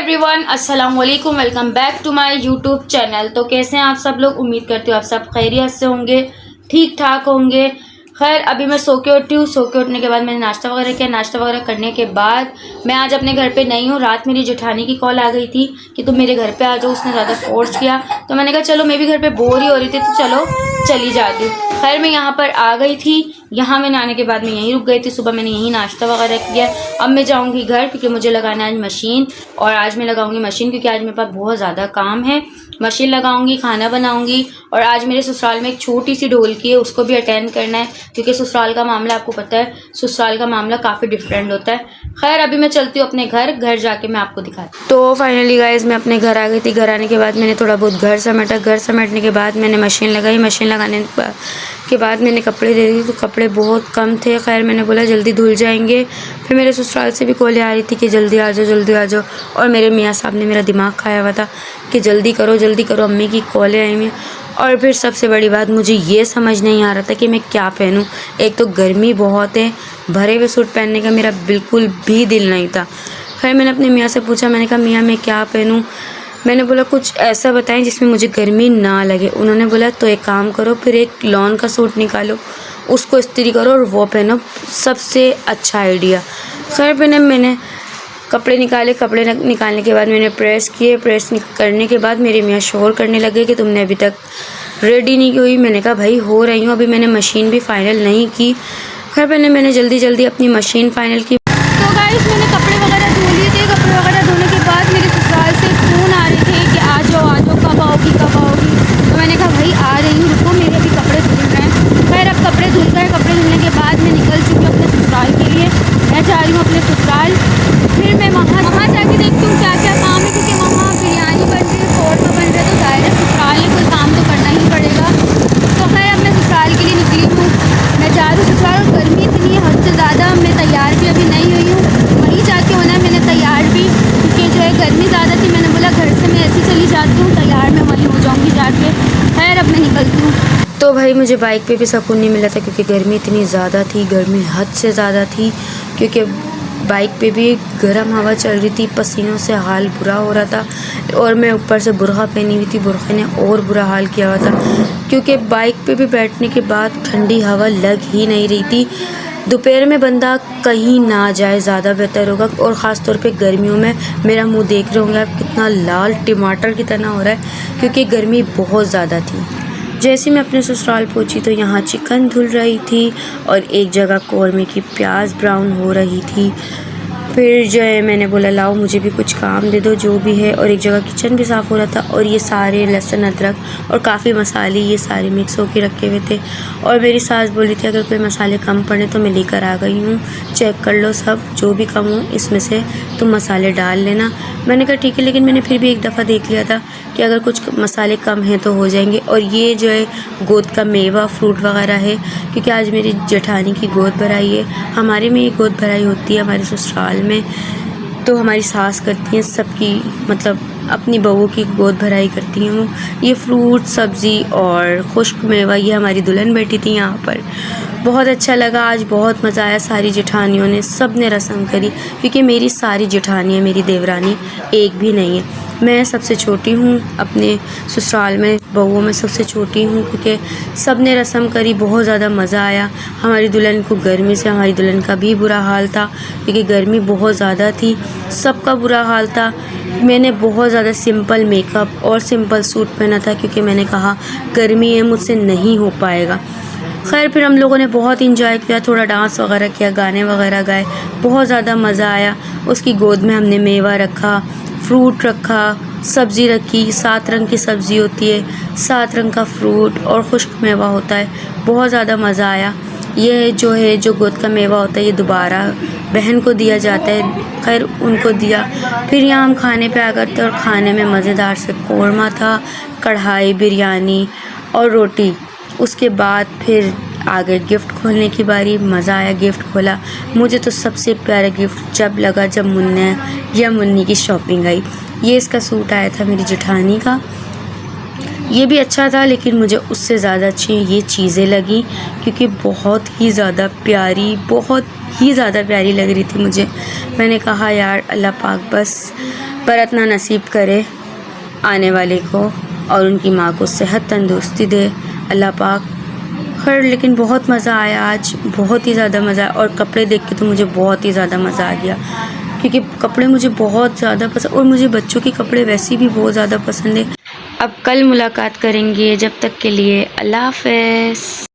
Everyone, अस्सलाम वालेकुम। Welcome back to my YouTube channel. तो कैसे हैं आप सब लोग? उम्मीद करती हूँ आप सब खैरियत से होंगे, ठीक ठाक होंगे। खैर, अभी मैं सो के उठी हूँ। सो के उठने के बाद मैंने नाश्ता वगैरह किया। नाश्ता वगैरह करने के बाद मैं आज अपने घर पे नहीं हूँ। रात मेरी जेठानी की कॉल आ गई थी कि तुम मेरे घर पे आ जाओ। उसने ज़्यादा फोर्स किया तो मैंने कहा चलो, मैं भी घर पे बोर ही हो रही थी तो चलो चली जाती हूँ। खैर, मैं यहाँ पर आ गई थी। यहाँ मैंने आने के बाद मैं यहीं रुक गई थी। सुबह मैंने यहीं नाश्ता वगैरह किया। अब मैं जाऊँगी घर क्योंकि मुझे लगाना है आज मशीन। और आज मैं लगाऊंगी मशीन क्योंकि आज मेरे पास बहुत ज़्यादा काम है। मशीन लगाऊंगी, खाना बनाऊंगी। और आज मेरे ससुराल में एक छोटी सी ढोलकी है, उसको भी अटेंड करना है क्योंकि ससुराल का मामला आपको पता है, ससुराल का मामला काफ़ी डिफरेंट होता है। खैर, अभी मैं चलती हूँ अपने घर जाके मैं आपको दिखाती हूँ। तो फाइनली गाइज मैं अपने घर आ गई थी। घर आने के बाद मैंने थोड़ा बहुत घर समेटा। घर समेटने के बाद मैंने मशीन लगाई। मशीन लगाने के बाद मैंने कपड़े दे दिए तो कपड़े बहुत कम थे। खैर, मैंने बोला जल्दी धुल जाएंगे। फिर मेरे ससुराल से भी कॉलें आ रही थी कि जल्दी आ जाओ, जल्दी आ जाओ। और मेरे मियाँ साहब ने मेरा दिमाग खाया हुआ था कि जल्दी करो, अम्मी की कॉलें आई हुई। और फिर सबसे बड़ी बात, मुझे ये समझ नहीं आ रहा था कि मैं क्या पहनूं। एक तो गर्मी बहुत है, भरे हुए सूट पहनने का मेरा बिल्कुल भी दिल नहीं था। खैर, मैंने अपने मियाँ से पूछा, मैंने कहा मियाँ मैं क्या पहनूं। मैंने बोला कुछ ऐसा बताएं जिसमें मुझे गर्मी ना लगे। उन्होंने बोला तो एक काम करो, फिर एक लॉन का सूट निकालो, उसको इस्त्री करो और वो पहनो, सबसे अच्छा आइडिया। खैर, मैंने कपड़े निकाले। कपड़े निकालने के बाद मैंने प्रेस किए। प्रेस करने के बाद मेरे मियाँ शोर करने लगे कि तुमने अभी तक रेडी नहीं हुई। मैंने कहा भाई हो रही हूँ, अभी मैंने मशीन भी फ़ाइनल नहीं की। खैर, मैंने जल्दी अपनी मशीन फ़ाइनल की। तो गाइस, मैंने कपड़े वगैरह धो लिए थे। कपड़े वगैरह धोने के बाद मेरे ससुराल से फ़ोन आ रहे थे कि आ जाओ कब आओगी। तो मैंने कहा भाई आ रही हूँ, रुको, मेरे भी कपड़े धुल रहे हैं। खैर, अब कपड़े धुल गए। कपड़े धुलने के बाद मैं निकल चुकी हूँ अपने ससुराल के लिए। मैं जा रही हूँ अपने ससुराल। फिर मैं वहाँ जाके देखती हूँ क्या क्या काम है क्योंकि वहाँ बिरयानी बन रही है, कौरमा बन रहा है, तो ज़ाहिर है ससुराल में कोई काम तो करना ही पड़ेगा। तो खैर, अब मैं ससुराल के लिए निकली हूँ। मैं जा रही हूँ ससुराल। गर्मी इतनी है हद से ज़्यादा। मैं तैयार भी अभी नहीं हुई हूँ, वहीं जाके होना है मैंने तैयार भी, क्योंकि जो है गर्मी ज़्यादा थी। मैंने बोला घर से मैं ऐसी चली जाती हूँ, तैयार मैं वहीं हो जाऊँगी जाके। खैर, अब मैं निकलती हूँ। तो भाई मुझे बाइक पे भी सुकून नहीं मिला था क्योंकि गर्मी इतनी ज़्यादा थी। गर्मी हद से ज़्यादा थी क्योंकि बाइक पे भी गर्म हवा चल रही थी, पसीनों से हाल बुरा हो रहा था। और मैं ऊपर से बुरखा पहनी हुई थी, बुरखे ने और बुरा हाल किया हुआ था क्योंकि बाइक पे भी बैठने के बाद ठंडी हवा लग ही नहीं रही थी। दोपहर में बंदा कहीं ना जाए ज़्यादा बेहतर होगा। और ख़ास तौर पे गर्मियों में मेरा मुंह देख रहे होंगे आप, कितना लाल टमाटर की तरह हो रहा है क्योंकि गर्मी बहुत ज़्यादा थी। जैसे मैं अपने ससुराल पहुंची तो यहाँ चिकन धुल रही थी और एक जगह कौरमे की प्याज ब्राउन हो रही थी। फिर जो है मैंने बोला लाओ मुझे भी कुछ काम दे दो जो भी है। और एक जगह किचन भी साफ़ हो रहा था और ये सारे लहसुन अदरक और काफ़ी मसाले ये सारे मिक्स होके रखे हुए थे। और मेरी सास बोली थी अगर कोई मसाले कम पड़े तो मैं लेकर आ गई हूँ, चेक कर लो सब, जो भी कम हो इसमें से तुम मसाले डाल लेना। मैंने कहा ठीक है, लेकिन मैंने फिर भी एक दफ़ा देख लिया था कि अगर कुछ मसाले कम हैं तो हो जाएंगे। और ये जो है गोद का मेवा फ्रूट वगैरह है क्योंकि आज मेरी जेठानी की गोद भराई है। हमारे में ये गोद भराई होती है हमारे ससुराल में, तो हमारी सास करती हैं सबकी, मतलब अपनी बहू की गोद भराई करती हैं वो। ये फ्रूट सब्ज़ी और खुश्क मेवा ये हमारी दुल्हन बैठी थी यहाँ पर। बहुत अच्छा लगा, आज बहुत मज़ा आया। सारी जेठानियों ने सब ने रस्म करी क्योंकि मेरी सारी जेठानियाँ, मेरी देवरानी एक भी नहीं है। मैं सबसे छोटी हूँ अपने ससुराल में, बहुओं में सबसे छोटी हूँ क्योंकि सब ने रस्म करी। बहुत ज़्यादा मज़ा आया। हमारी दुल्हन को गर्मी से, हमारी दुल्हन का भी बुरा हाल था क्योंकि गर्मी बहुत ज़्यादा थी, सबका बुरा हाल था। मैंने बहुत ज़्यादा सिंपल मेकअप और सिंपल सूट पहना था क्योंकि मैंने कहा गर्मी है, मुझसे नहीं हो पाएगा। खैर, फिर हम लोगों ने बहुत इंजॉय किया, थोड़ा डांस वगैरह किया, गाने वगैरह गाए, बहुत ज़्यादा मज़ा आया। उसकी गोद में हमने मेवा रखा, फ्रूट रखा, सब्ज़ी रखी। 7 रंग की सब्ज़ी होती है, 7 रंग का फ्रूट और खुश्क मेवा होता है। बहुत ज़्यादा मज़ा आया। ये जो गोद का मेवा होता है ये दोबारा बहन को दिया जाता है। खैर, उनको दिया। फिर यहाँ हम खाने पे आ गए थे और खाने में मज़ेदार से कौरमा था, कढ़ाई बिरयानी और रोटी। उसके बाद फिर आ गए गिफ्ट खोलने की बारी। मज़ा आया, गिफ्ट खोला। मुझे तो सबसे प्यारा गिफ्ट जब लगा जब मुन्ना या मुन्नी की शॉपिंग आई। ये इसका सूट आया था मेरी जेठानी का, ये भी अच्छा था लेकिन मुझे उससे ज़्यादा अच्छी ये चीज़ें लगी क्योंकि बहुत ही ज़्यादा प्यारी लग रही थी मुझे। मैंने कहा यार अल्लाह पाक बस पर इतना नसीब करे आने वाले को और उनकी माँ को सेहत तंदुरुस्ती दे अल्लाह पाक। खैर लेकिन बहुत मज़ा आया आज, बहुत ही ज़्यादा मज़ा। और कपड़े देख के तो मुझे बहुत ही ज़्यादा मज़ा आ गया, क्योंकि कपड़े मुझे बहुत ज़्यादा पसंद, और मुझे बच्चों के कपड़े वैसे भी बहुत ज़्यादा पसंद है। अब कल मुलाकात करेंगे, जब तक के लिए अल्लाह हाफ़िज़।